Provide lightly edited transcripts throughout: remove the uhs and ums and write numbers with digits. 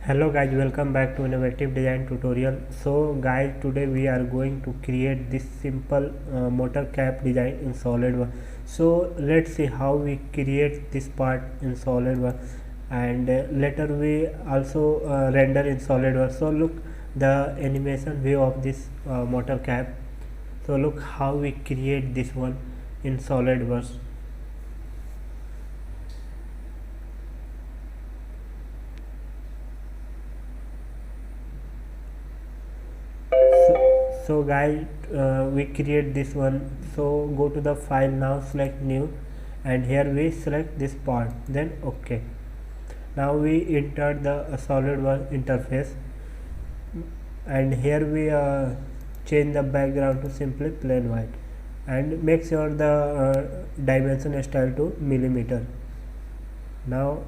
Hello guys, welcome back to innovative design tutorial. So guys, today we are going to create this simple motor cap design in SolidWorks. So let's see how we create this part in SolidWorks, and later we also render in SolidWorks. So look the animation view of this motor cap. So look how we create this one in SolidWorks. So guys, we create this one. So go to the file now, select new, and here we select this part, then OK. Now we enter the SolidWorks interface, and here we change the background to simply plain white, and make sure the dimension style to millimeter. Now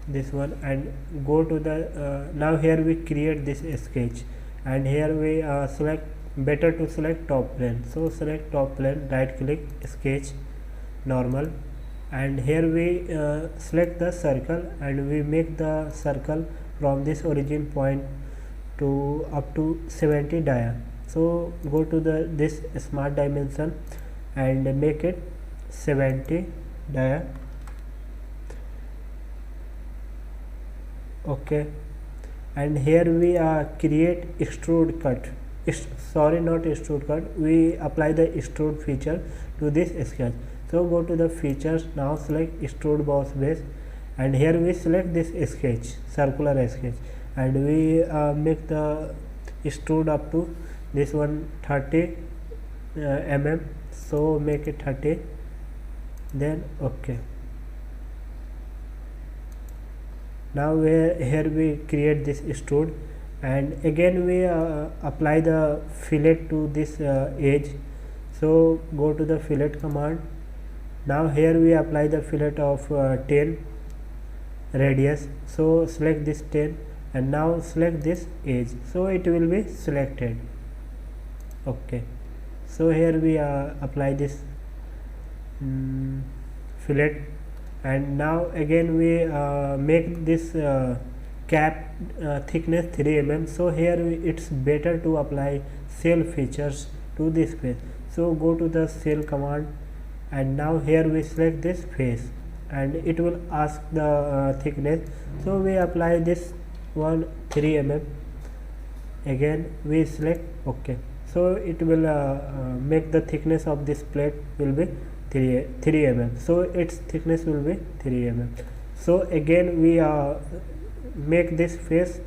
this one, and go to the now here we create this sketch, and here we select, better to select top plane. So select top plane, right click, sketch, normal, and here we select the circle, and we make the circle from this origin point to up to 70 dia. So go to the this smart dimension and make it 70 dia. Okay, and here we create extrude cut. Sorry, not extrude cut, we apply the extrude feature to this sketch. So go to the features, now select extrude boss base, and here we select this sketch, circular sketch, and we make the extrude up to this one 30 mm. So make it 30, then OK. Now here we create this extrude, and again we apply the fillet to this edge. So go to the fillet command. Now here we apply the fillet of 10 radius. So select this 10, and now select this edge, so it will be selected. Okay, so here we apply this fillet, and now again we make this cap thickness 3 mm. So here it's better to apply cell features to this face. So go to the cell command, and now here we select this face, and it will ask the thickness. So we apply this one 3 mm. Again we select OK. So it will make the thickness of this plate will be 3 mm. So its thickness will be 3 mm. So again we make this face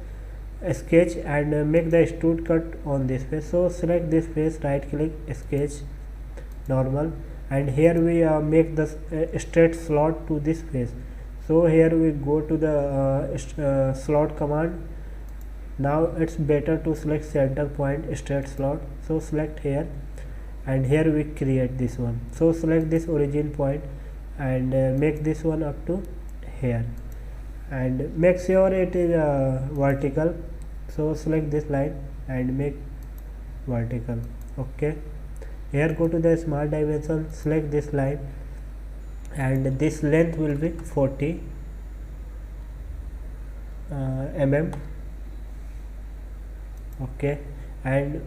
sketch, and make the extrude cut on this face. So select this face, right click, sketch, normal, and here we make the straight slot to this face. So here we go to the slot command. Now it's better to select center point, straight slot. So select here, and here we create this one. So select this origin point, and make this one up to here, and make sure it is vertical. So select this line and make vertical. Okay, here go to the smart dimension, select this line, and this length will be 40 mm. Okay, and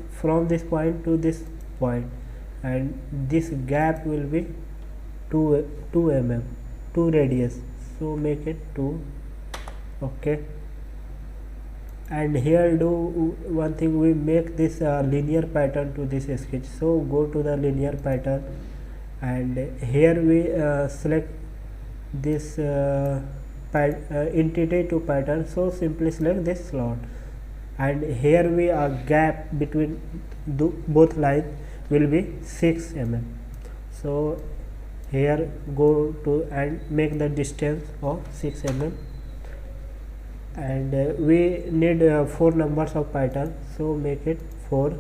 from this point to this point, and this gap will be 2 mm, 2 radius. So make it 2. Okay, and here do one thing, we make this linear pattern to this sketch. So go to the linear pattern, and here we select this entity to pattern. So simply select this slot, and here we gap between both lines will be 6 mm. So here go to and make the distance of 6 mm, and we need 4 numbers of pattern. So make it 4.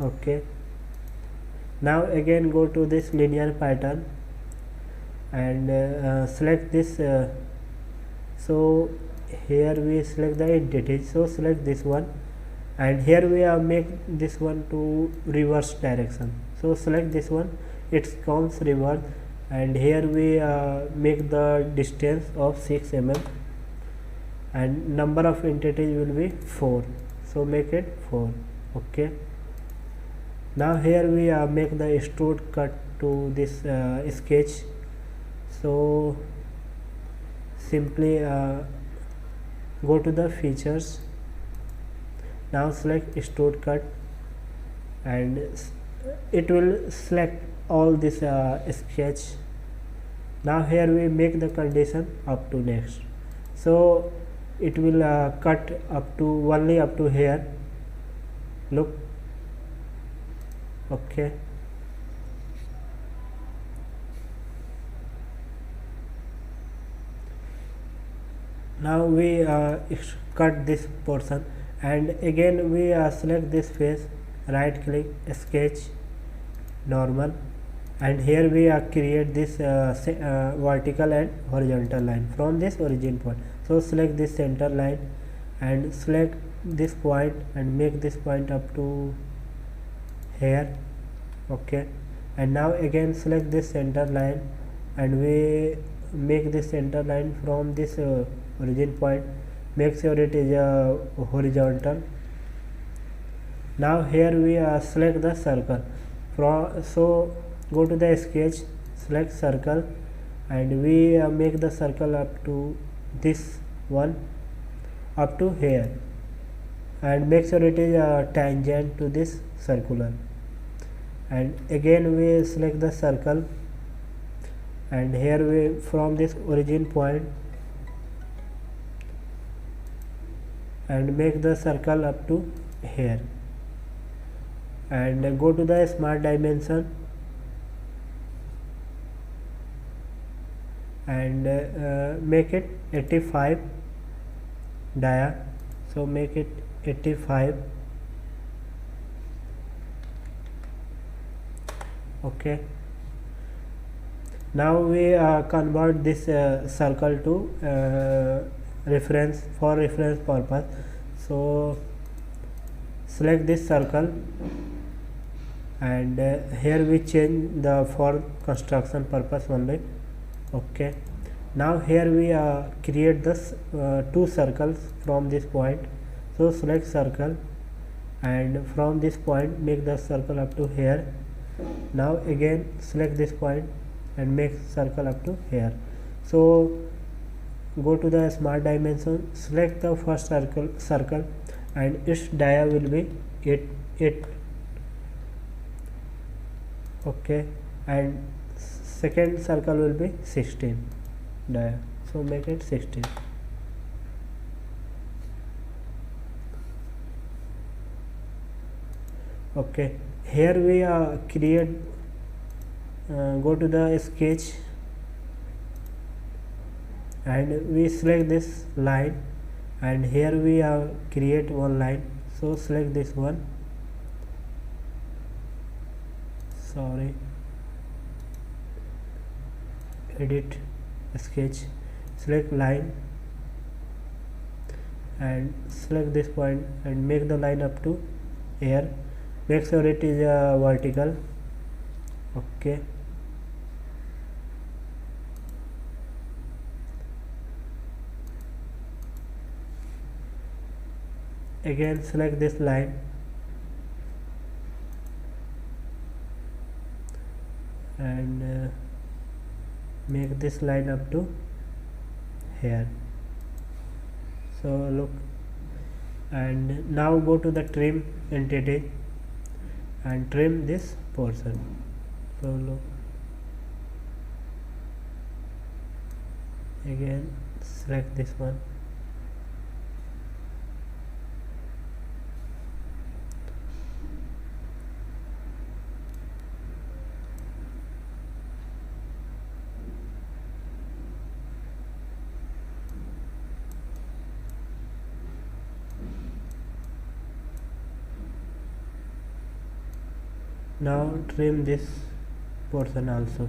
Okay, now again go to this linear pattern, and select this so here we select the entity. So select this one, and here we make this one to reverse direction. So select this one, it comes reverse, and here we make the distance of 6 mm. and number of entities will be 4, so make it 4. Okay, now here we make the extrude cut to this sketch. So simply go to the features, now select extrude cut, and it will select all this sketch. Now here we make the condition up to next, so it will cut up to only up to here. Look, okay, now we cut this portion, and again we select this face, right click, sketch, normal, and here we create this vertical and horizontal line from this origin point. So select this center line and select this point and make this point up to here. Okay, and now again select this center line and we make this center line from this origin point, make sure it is horizontal. Now here we select the circle from, so go to the sketch, select circle, and we make the circle up to this one, up to here, and make sure it is tangent to this circular. And again we select the circle, and here we from this origin point and make the circle up to here, and go to the smart dimension and make it 85 dia, so make it 85. Okay, now we convert this circle to reference, for reference purpose. So select this circle, and here we change the for construction purpose only. Okay, now here we create this two circles from this point. So select circle, and from this point make the circle up to here. Now again select this point and make circle up to here. So go to the smart dimension, select the first circle and its dia will be 8. Okay, and second circle will be 16 dia, so make it 16. Okay, here we create go to the sketch and we select this line, and here we create one line. So select this one, sorry, edit, sketch, select line and select this point and make the line up to here, make sure it is vertical. Okay, again select this line and make this line up to here. So look, and now go to the trim entity and trim this portion. So look, again select this one, now trim this portion also.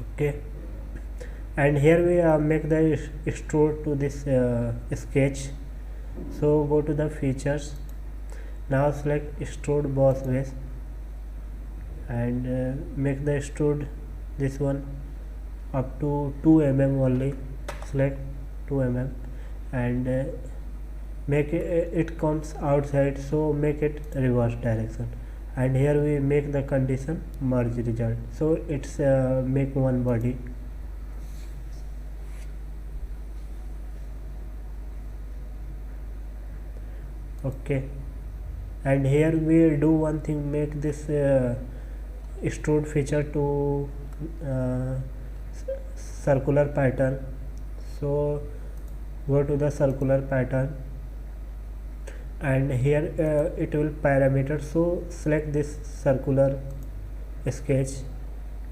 Okay, and here we make the extrude to this sketch. So go to the features, now select extrude boss base and make the extrude this one up to 2 mm only, select 2 mm, and make it comes outside, so make it reverse direction, and here we make the condition merge result, so it's make one body. Okay, and here we do one thing, make this extrude feature to uh, circular pattern. So go to the circular pattern, and here it will parameter, so select this circular sketch,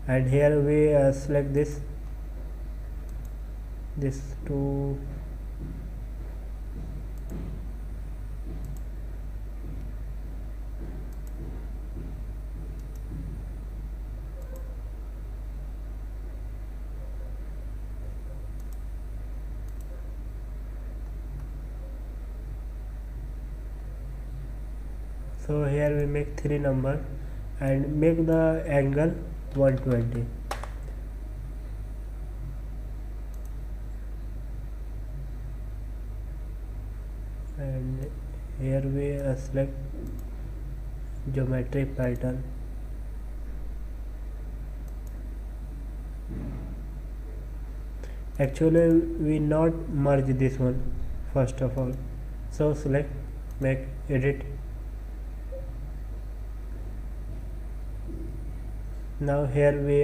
and here we select this to so here we make 3 number and make the angle 120, and here we select geometry pattern, actually we not merge this one first of all, so select, make edit. Now here we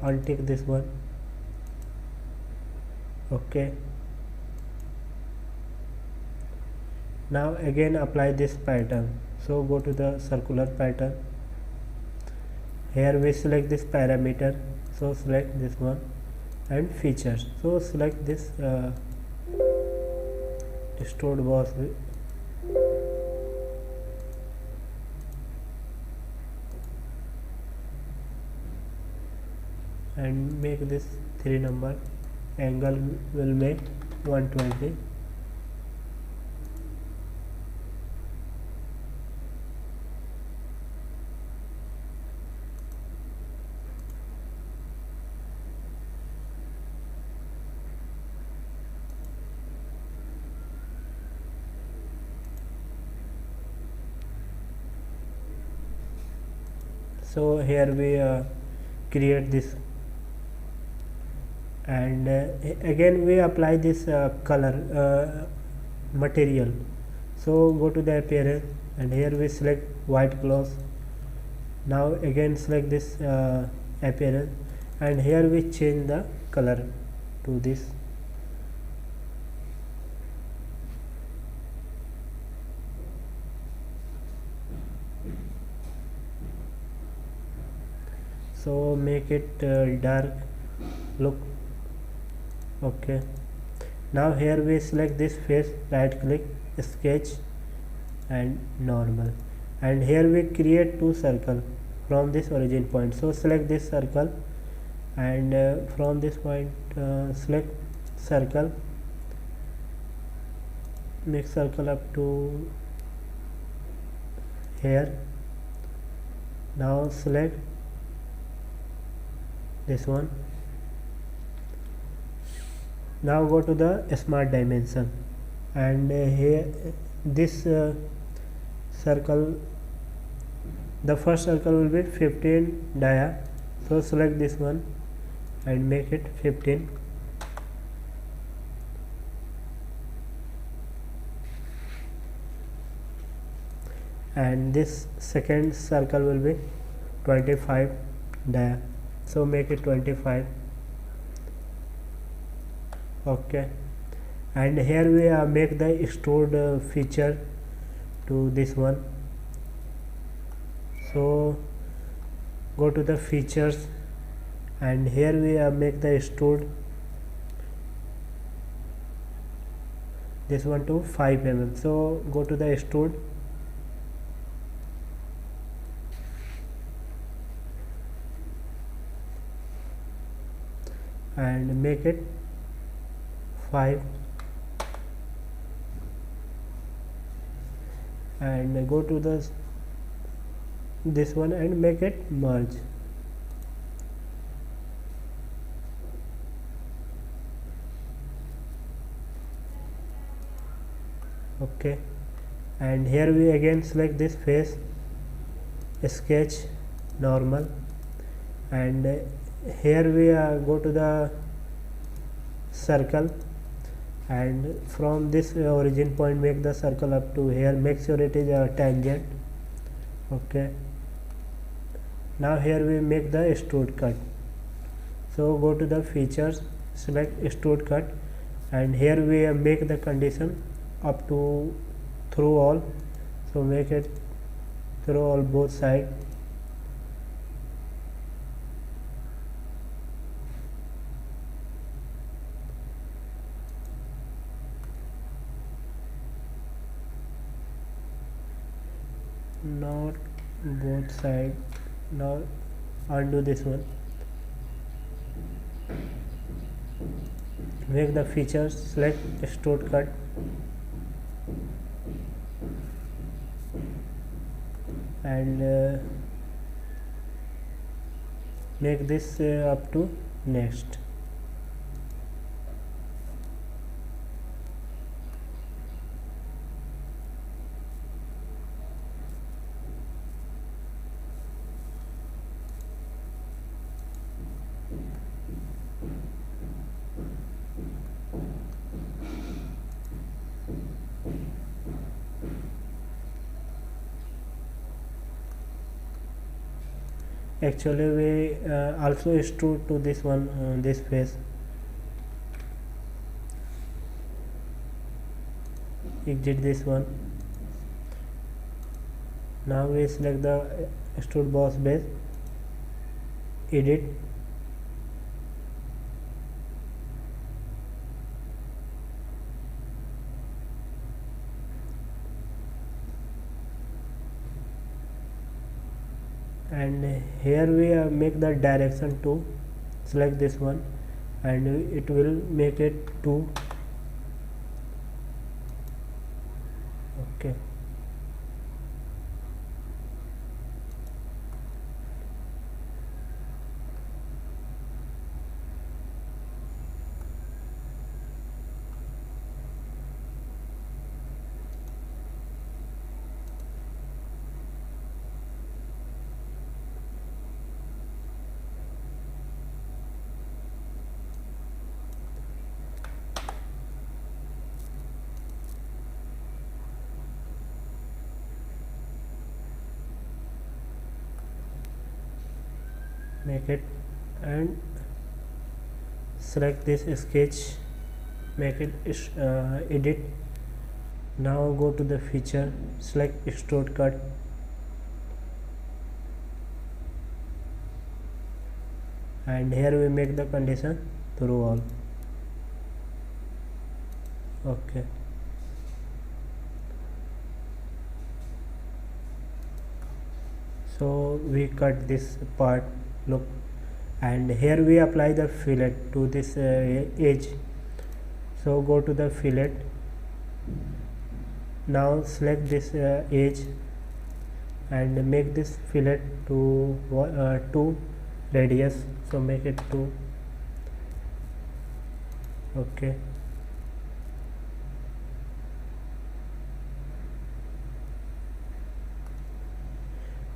untick this one. Okay, now again apply this pattern, so go to the circular pattern, here we select this parameter, so select this one, and features, so select this stored boss, and make this 3 number, angle will make 120, so here we create this, and again we apply this color material, so go to the appearance, and here we select white gloss, now again select this appearance, and here we change the color to this, so make it dark look. Okay, now here we select this face, right click, sketch, and normal, and here we create 2 circle from this origin point, so select this circle, and from this point select circle, make circle up to here, now select this one, now go to the smart dimension, and here this circle, the first circle will be 15 dia, so select this one and make it 15, and this second circle will be 25 dia, so make it 25. Okay, and here we make the extrude feature to this one, so go to the features, and here we make the extrude this one to 5 mm, so go to the extrude, and make it 5, and go to this one and make it merge, Okay, and here we again select this face, sketch, normal, and here we go to the circle, and from this origin point make the circle up to here, make sure it is a tangent. Okay, now here we make the extrude cut. So go to the features, select extrude cut, and here we make the condition up to through all. So make it through all both sides. Not both sides. Now undo this one. Make the features, select extrude cut, and make this up to next. Actually we also extrude to this one, this face. Exit this one. Now we select the extrude boss base, edit, and here we make the direction 2, select this one, and it will make it 2. Okay, make it, and select this sketch, make it edit. Now go to the feature, select extrude cut, and here we make the condition through all. Okay, so we cut this part, look, and here we apply the fillet to this edge. So go to the fillet. Now select this edge and make this fillet to 2 radius, so make it 2. Okay,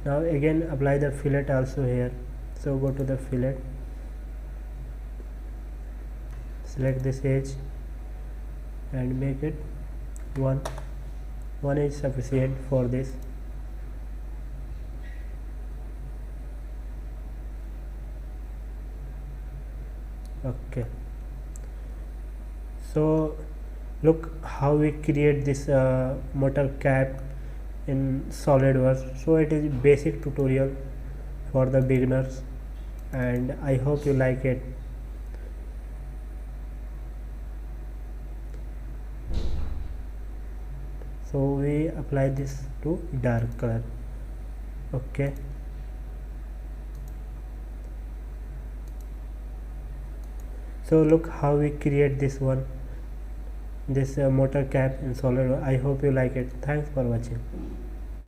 now again apply the fillet also here. So go to the fillet, select this edge and make it 1. 1 is sufficient for this. Okay, so look how we create this motor cap in SolidWorks. So it is basic tutorial for the beginners, and I hope you like it. So we apply this to dark color. Okay, so look how we create this one, this motor cap in SolidWorks. I hope you like it. Thanks for watching.